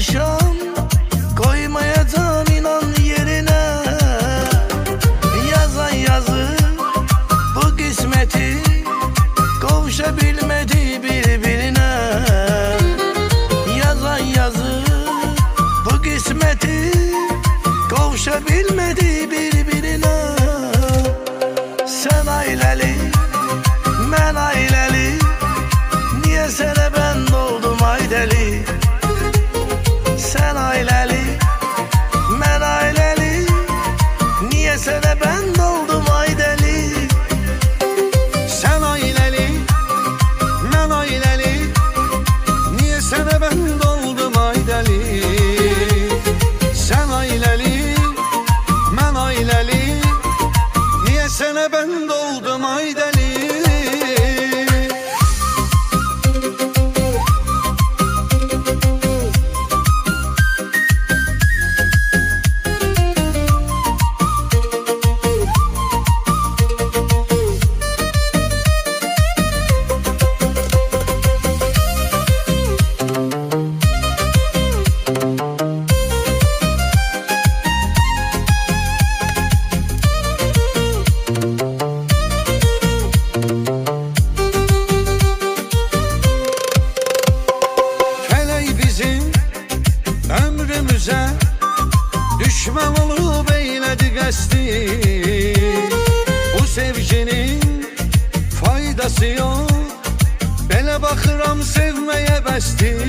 alışam, koymayacağım inan yerine. Yazan yazı bu kısmeti, kavuşabilmedi birbirine. Yazan yazı bu kısmeti, kavuşabilmedi birbirine. Sen aileli, ben aileli, niye sana ben doldum ay deli? Sen aileli, ben aileli, niye sana ben doldum ay deli? Sen aileli, ben aileli, niye sana ben doldum ay deli? Sen aileli, ben aileli, niye sana ben doldum ay deli? Ömrümüze düşman olup eyledi qəsdi. Bu sevginin faydası yok, belə baxıram sevməyə bəsdir.